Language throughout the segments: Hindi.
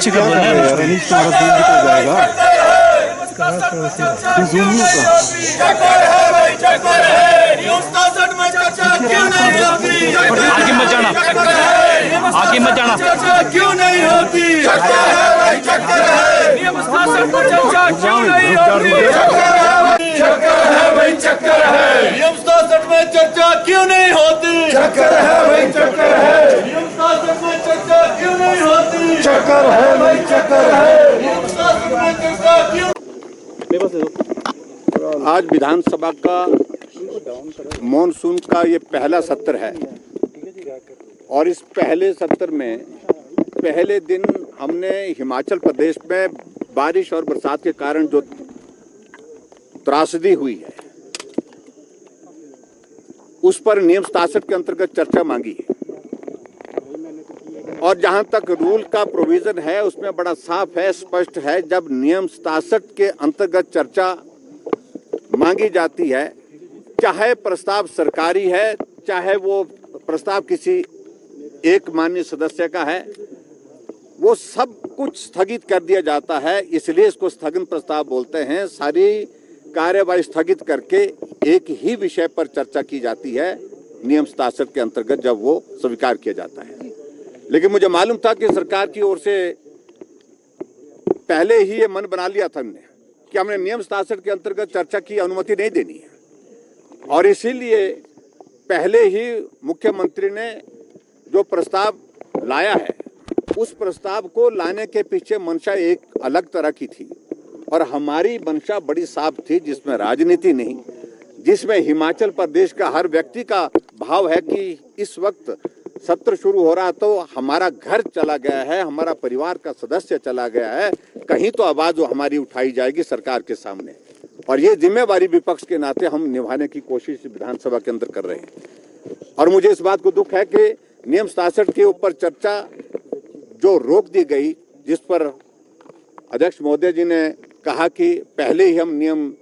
पीछे कर बोलना है यार अनीश तुम्हारा दूध निकल जाएगा। तू जूम नहीं होता। आगे मत जाना, आगे मत जाना। क्यों नहीं होती? नियम शासन पर चर्चा क्यों नहीं होती? चक्कर है भाई, चक्कर है। नियम शासन में चर्चा क्यों नहीं होती? चक्कर है भाई, चक्कर है। नियम शासन में चर्चा क्यों नहीं होती? चक्कर है भाई, चक्कर है। नियम शासन में चर्चा क्यों? आज विधानसभा का मॉनसून का ये पहला सत्र है और इस पहले सत्र में पहले दिन हमने हिमाचल प्रदेश में बारिश और बरसात के कारण जो त्रासदी हुई है उस पर नियम 67 के अंतर्गत चर्चा मांगी है और जहां तक रूल का प्रोविजन है उसमें बड़ा साफ है, स्पष्ट है। जब नियम 67 के अंतर्गत चर्चा मांगी जाती है, चाहे प्रस्ताव सरकारी है, चाहे वो प्रस्ताव किसी एक माननीय सदस्य का है, वो सब कुछ स्थगित कर दिया जाता है। इसलिए इसको स्थगन प्रस्ताव बोलते हैं। सारी कार्यवाही स्थगित करके एक ही विषय पर चर्चा की जाती है नियम 67 के अंतर्गत जब वो स्वीकार किया जाता है। लेकिन मुझे मालूम था कि सरकार की ओर से पहले ही ये मन बना लिया था हमने कि हमने नियम 67 के अंतर्गत चर्चा की अनुमति नहीं देनी है और इसीलिए पहले ही मुख्यमंत्री ने जो प्रस्ताव लाया है उस प्रस्ताव को लाने के पीछे मंशा एक अलग तरह की थी और हमारी मंशा बड़ी साफ थी, जिसमें राजनीति नहीं, जिसमें हिमाचल प्रदेश का हर व्यक्ति का भाव है कि इस वक्त सत्र शुरू हो रहा तो हमारा घर चला गया है, हमारा परिवार का सदस्य चला गया है, कहीं तो आवाज हमारी उठाई जाएगी सरकार के सामने और ये जिम्मेवारी विपक्ष के नाते हम निभाने की कोशिश विधानसभा के अंदर कर रहे हैं। और मुझे इस बात को दुख है कि नियम 67 के ऊपर चर्चा जो रोक दी गई, जिस पर अध्यक्ष महोदय जी ने कहा कि पहले ही हम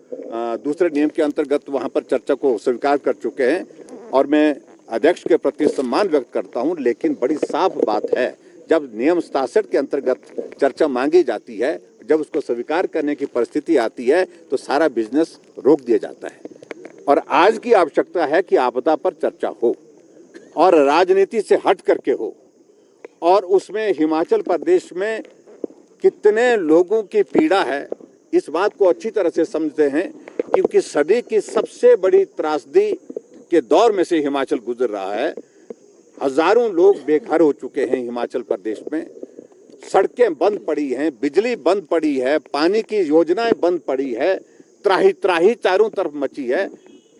दूसरे नियम के अंतर्गत वहां पर चर्चा को स्वीकार कर चुके हैं और मैं अध्यक्ष के प्रति सम्मान व्यक्त करता हूं, लेकिन बड़ी साफ बात है जब नियम 67 के अंतर्गत चर्चा मांगी जाती है, जब उसको स्वीकार करने की परिस्थिति आती है तो सारा बिजनेस रोक दिया जाता है। और आज की आवश्यकता है कि आपदा पर चर्चा हो और राजनीति से हट करके हो और उसमें हिमाचल प्रदेश में कितने लोगों की पीड़ा है इस बात को अच्छी तरह से समझते हैं, क्योंकि सदी की सबसे बड़ी त्रासदी के दौर में से हिमाचल गुजर रहा है। हजारों लोग बेघर हो चुके हैं हिमाचल प्रदेश में, सड़कें बंद पड़ी हैं, बिजली बंद पड़ी है, पानी की योजनाएं बंद पड़ी है, त्राही त्राही चारों तरफ मची है।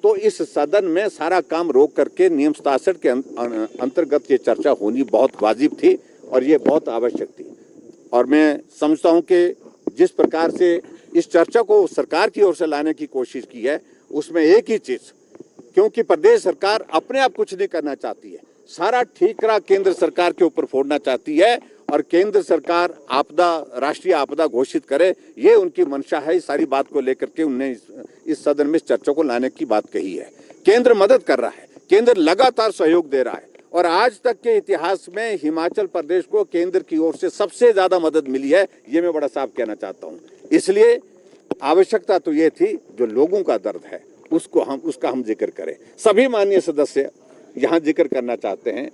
तो इस सदन में सारा काम रोक करके नियम 67 के अंतर्गत ये चर्चा होनी बहुत वाजिब थी और ये बहुत आवश्यक थी। और मैं समझता हूं कि जिस प्रकार से इस चर्चा को सरकार की ओर से लाने की कोशिश की है उसमें एक ही चीज, क्योंकि प्रदेश सरकार अपने आप कुछ नहीं करना चाहती है, सारा ठीकरा केंद्र सरकार के ऊपर फोड़ना चाहती है और केंद्र सरकार राष्ट्रीय आपदा घोषित करे, ये उनकी मंशा है। इस सारी बात को लेकर के उन्होंने इस सदन में इस चर्चा को लाने की बात कही है। केंद्र मदद कर रहा है, केंद्र लगातार सहयोग दे रहा है और आज तक के इतिहास में हिमाचल प्रदेश को केंद्र की ओर से सबसे ज्यादा मदद मिली है, ये मैं बड़ा साफ कहना चाहता हूँ। इसलिए आवश्यकता तो ये थी जो लोगों का दर्द है उसका हम जिक्र करें। सभी माननीय सदस्य यहाँ जिक्र करना चाहते हैं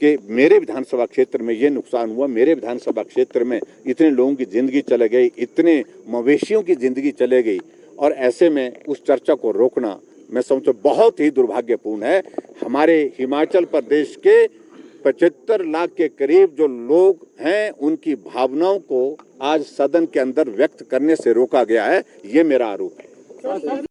कि मेरे विधानसभा क्षेत्र में ये नुकसान हुआ, मेरे विधानसभा क्षेत्र में इतने लोगों की जिंदगी चले गई, इतने मवेशियों की जिंदगी चले गई और ऐसे में उस चर्चा को रोकना मैं समझता बहुत ही दुर्भाग्यपूर्ण है। हमारे हिमाचल प्रदेश के 75 लाख के करीब जो लोग हैं उनकी भावनाओं को आज सदन के अंदर व्यक्त करने से रोका गया है, ये मेरा आरोप है।